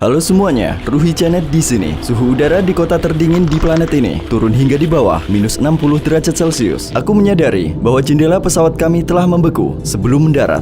Halo semuanya, Ruhi Janet di sini. Suhu udara di kota terdingin di planet ini turun hingga di bawah minus 60 derajat Celcius. Aku menyadari bahwa jendela pesawat kami telah membeku sebelum mendarat.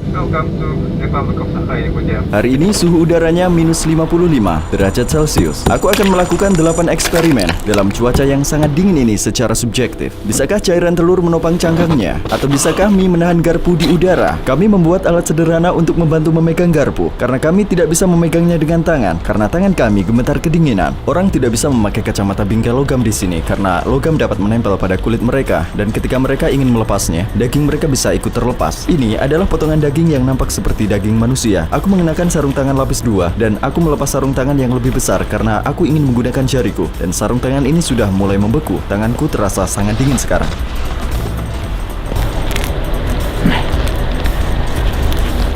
Hari ini suhu udaranya minus 55 derajat Celcius. Aku akan melakukan 8 eksperimen dalam cuaca yang sangat dingin ini secara subjektif. Bisakah cairan telur menopang cangkangnya? Atau bisakah mie menahan garpu di udara? Kami membuat alat sederhana untuk membantu memegang garpu karena kami tidak bisa memegangnya dengan tangan. Karena tangan kami gemetar kedinginan. Orang tidak bisa memakai kacamata bingkai logam di sini karena logam dapat menempel pada kulit mereka dan ketika mereka ingin melepasnya, daging mereka bisa ikut terlepas. Ini adalah potongan daging yang nampak seperti daging manusia. Aku mengenakan sarung tangan lapis 2 dan aku melepas sarung tangan yang lebih besar karena aku ingin menggunakan jariku dan sarung tangan ini sudah mulai membeku. Tanganku terasa sangat dingin sekarang.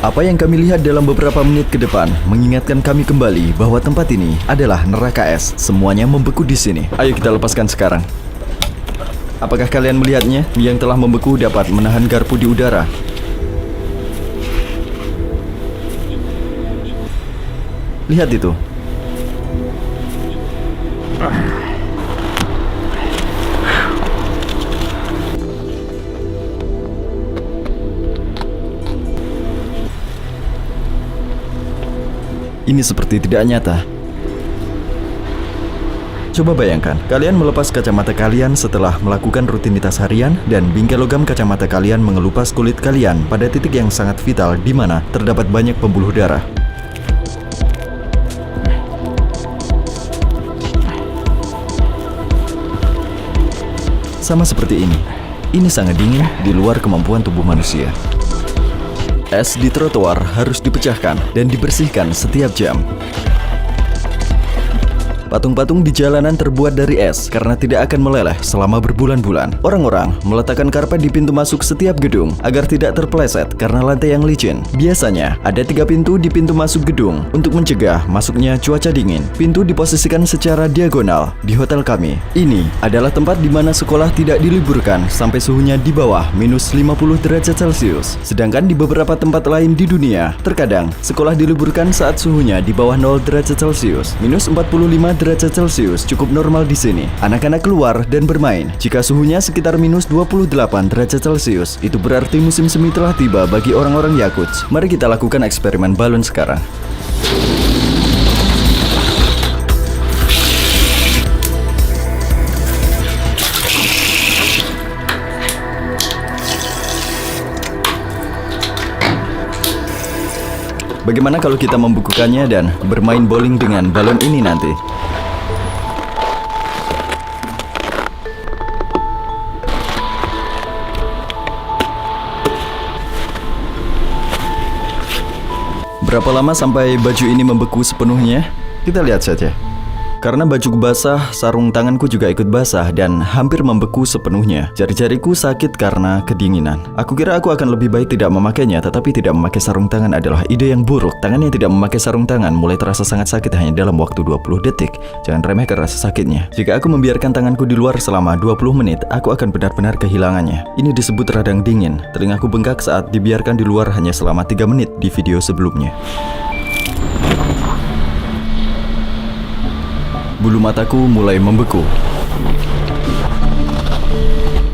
Apa yang kami lihat dalam beberapa menit ke depan mengingatkan kami kembali bahwa tempat ini adalah neraka es. Semuanya membeku di sini. Ayo kita lepaskan sekarang. Apakah kalian melihatnya? Yang telah membeku dapat menahan garpu di udara. Lihat itu. Ini seperti tidak nyata. Coba bayangkan, kalian melepas kacamata kalian setelah melakukan rutinitas harian dan bingkai logam kacamata kalian mengelupas kulit kalian pada titik yang sangat vital di mana terdapat banyak pembuluh darah. Sama seperti ini. Ini sangat dingin di luar kemampuan tubuh manusia. Es di trotoar harus dipecahkan dan dibersihkan setiap jam. Patung-patung di jalanan terbuat dari es karena tidak akan meleleh selama berbulan-bulan. Orang-orang meletakkan karpet di pintu masuk setiap gedung agar tidak terpeleset karena lantai yang licin. Biasanya ada 3 pintu di pintu masuk gedung untuk mencegah masuknya cuaca dingin. Pintu diposisikan secara diagonal di hotel kami. Ini adalah tempat di mana sekolah tidak diliburkan sampai suhunya di bawah minus 50 derajat Celcius. Sedangkan di beberapa tempat lain di dunia, terkadang sekolah diliburkan saat suhunya di bawah 0 derajat Celcius. Minus 45 derajat Celcius cukup normal di sini. Anak-anak keluar dan bermain. Jika suhunya sekitar minus 28 derajat Celcius, itu berarti musim semi telah tiba bagi orang-orang Yakuts. Mari kita lakukan eksperimen balon sekarang. Bagaimana kalau kita membukukannya dan bermain bowling dengan balon ini nanti? Berapa lama sampai baju ini membeku sepenuhnya? Kita lihat saja. Karena bajuku basah, sarung tanganku juga ikut basah dan hampir membeku sepenuhnya. Jari-jariku sakit karena kedinginan. Aku kira aku akan lebih baik tidak memakainya, tetapi tidak memakai sarung tangan adalah ide yang buruk. Tangan yang tidak memakai sarung tangan mulai terasa sangat sakit hanya dalam waktu 20 detik. Jangan remehkan rasa sakitnya. Jika aku membiarkan tanganku di luar selama 20 menit, aku akan benar-benar kehilangannya. Ini disebut radang dingin. Telingaku bengkak saat dibiarkan di luar hanya selama 3 menit di video sebelumnya. Bulu mataku mulai membeku.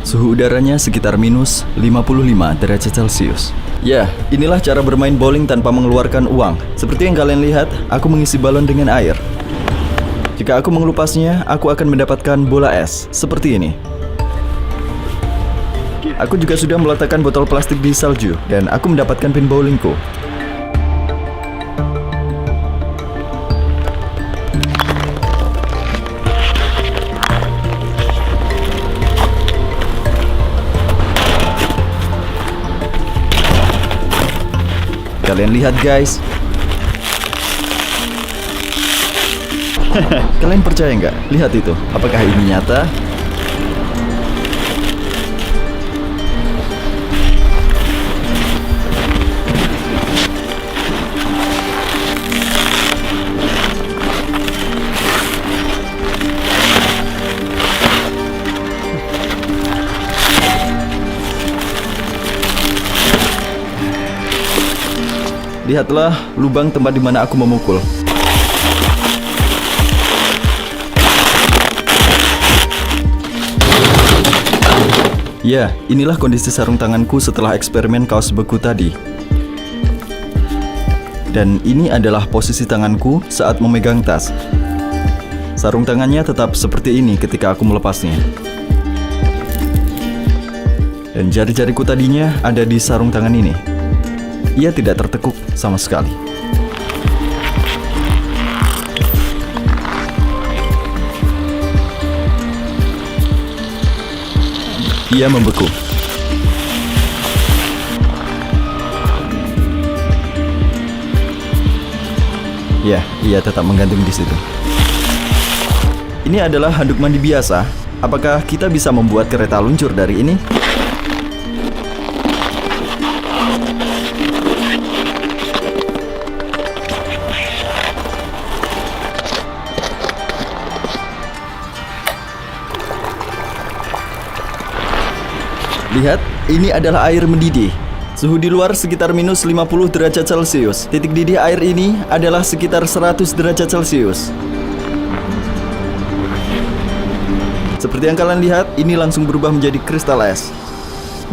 Suhu udaranya sekitar minus 55 derajat Celcius. Ya, inilah cara bermain bowling tanpa mengeluarkan uang. Seperti yang kalian lihat, aku mengisi balon dengan air. Jika aku mengelupasnya, aku akan mendapatkan bola es seperti ini. Aku juga sudah meletakkan botol plastik di salju dan aku mendapatkan pin bowlingku. Kalian lihat guys. Kalian percaya nggak? Lihat itu. Apakah ini nyata? Lihatlah lubang tempat di mana aku memukul. Ya, inilah kondisi sarung tanganku setelah eksperimen kaos beku tadi. Dan ini adalah posisi tanganku saat memegang tas. Sarung tangannya tetap seperti ini ketika aku melepasnya. Dan jari-jariku tadinya ada di sarung tangan ini. Ia tidak tertekuk sama sekali. Ia membeku. Ya, ia tetap menggantung di situ. Ini adalah handuk mandi biasa. Apakah kita bisa membuat kereta luncur dari ini? Lihat, ini adalah air mendidih. Suhu di luar sekitar minus 50 derajat Celcius. Titik didih air ini adalah sekitar 100 derajat Celcius. Seperti yang kalian lihat, ini langsung berubah menjadi kristal es.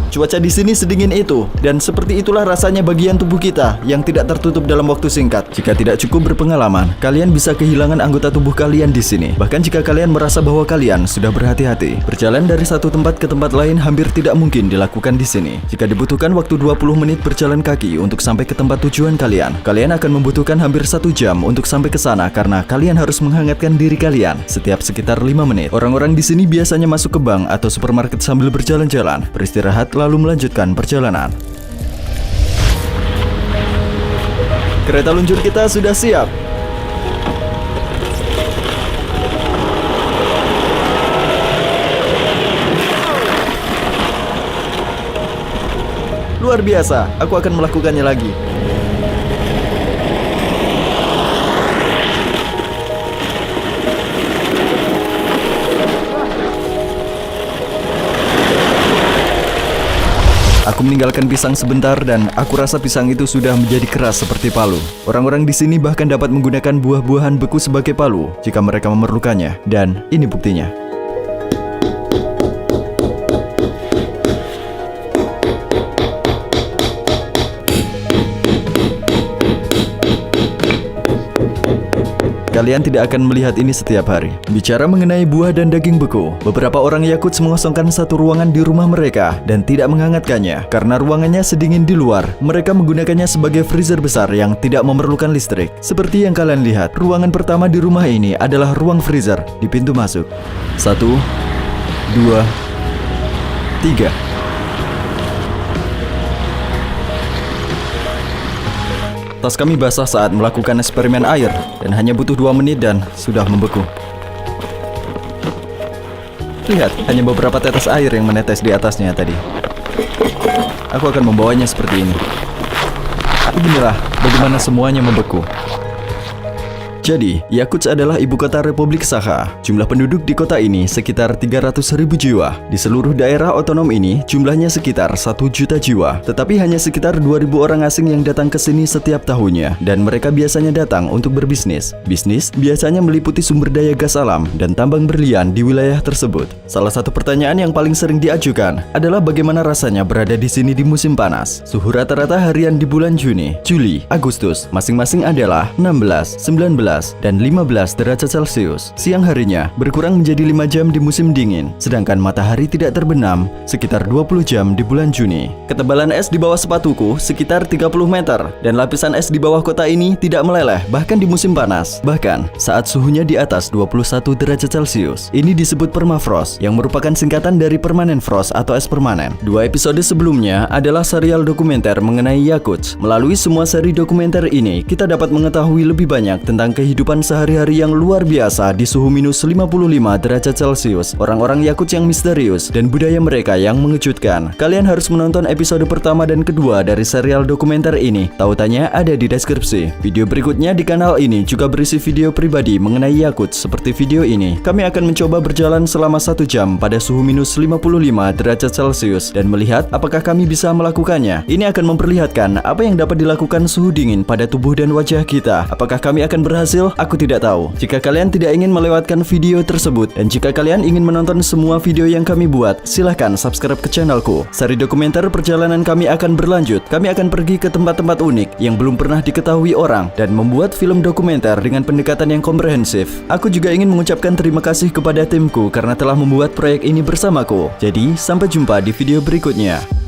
Cuaca di sini sedingin itu, dan seperti itulah rasanya bagian tubuh kita yang tidak tertutup dalam waktu singkat. Jika tidak cukup berpengalaman, kalian bisa kehilangan anggota tubuh kalian di sini. Bahkan jika kalian merasa bahwa kalian sudah berhati-hati. Berjalan dari satu tempat ke tempat lain hampir tidak mungkin dilakukan di sini. Jika dibutuhkan waktu 20 menit berjalan kaki untuk sampai ke tempat tujuan kalian, kalian akan membutuhkan hampir 1 jam untuk sampai ke sana karena kalian harus menghangatkan diri kalian setiap sekitar 5 menit. Orang-orang di sini biasanya masuk ke bank atau supermarket sambil berjalan-jalan, beristirahat lalu melanjutkan perjalanan. Kereta luncur kita sudah siap. Luar biasa, aku akan melakukannya lagi. Aku meninggalkan pisang sebentar dan aku rasa pisang itu sudah menjadi keras seperti palu. Orang-orang di sini bahkan dapat menggunakan buah-buahan beku sebagai palu jika mereka memerlukannya. Dan ini buktinya. Kalian tidak akan melihat ini setiap hari. Bicara mengenai buah dan daging beku, beberapa orang Yakuts mengosongkan satu ruangan di rumah mereka dan tidak menghangatkannya karena ruangannya sedingin di luar. Mereka menggunakannya sebagai freezer besar yang tidak memerlukan listrik. Seperti yang kalian lihat, ruangan pertama di rumah ini adalah ruang freezer di pintu masuk. 1, 2, 3. Tas kami basah saat melakukan eksperimen air dan hanya butuh 2 menit dan sudah membeku. Lihat, hanya beberapa tetes air yang menetes di atasnya tadi. Aku akan membawanya seperti ini. Beginilah bagaimana semuanya membeku. Jadi, Yakuts adalah ibu kota Republik Sakha. Jumlah penduduk di kota ini sekitar 300.000 jiwa. Di seluruh daerah otonom ini, jumlahnya sekitar 1 juta jiwa. Tetapi hanya sekitar 2.000 orang asing yang datang ke sini setiap tahunnya. Dan mereka biasanya datang untuk berbisnis. Bisnis biasanya meliputi sumber daya gas alam dan tambang berlian di wilayah tersebut. Salah satu pertanyaan yang paling sering diajukan adalah bagaimana rasanya berada di sini di musim panas. Suhu rata-rata harian di bulan Juni, Juli, Agustus masing-masing adalah 16, 19, dan 15 derajat Celcius. Siang harinya berkurang menjadi 5 jam di musim dingin, sedangkan matahari tidak terbenam sekitar 20 jam di bulan Juni. Ketebalan es di bawah sepatuku sekitar 30 meter, dan lapisan es di bawah kota ini tidak meleleh bahkan di musim panas. Bahkan saat suhunya di atas 21 derajat Celcius. Ini disebut permafrost, yang merupakan singkatan dari permanent frost atau es permanen. 2 episode sebelumnya adalah serial dokumenter mengenai Yakuts. Melalui semua seri dokumenter ini, kita dapat mengetahui lebih banyak tentang kehidupan sehari-hari yang luar biasa di suhu minus 55 derajat Celcius, orang-orang Yakuts yang misterius, dan budaya mereka yang mengejutkan. Kalian harus menonton episode pertama dan kedua dari serial dokumenter ini. Tautannya ada di deskripsi. Video berikutnya di kanal ini juga berisi video pribadi mengenai Yakuts seperti video ini. Kami akan mencoba berjalan selama 1 jam pada suhu minus 55 derajat Celcius dan melihat apakah kami bisa melakukannya. Ini akan memperlihatkan apa yang dapat dilakukan suhu dingin pada tubuh dan wajah kita. Apakah kami akan berhasil berhasil, aku tidak tahu. Jika kalian tidak ingin melewatkan video tersebut, dan jika kalian ingin menonton semua video yang kami buat, silahkan subscribe ke channelku. Seri dokumenter perjalanan kami akan berlanjut. Kami akan pergi ke tempat-tempat unik yang belum pernah diketahui orang dan membuat film dokumenter dengan pendekatan yang komprehensif. Aku juga ingin mengucapkan terima kasih kepada timku karena telah membuat proyek ini bersamaku. Jadi, sampai jumpa di video berikutnya.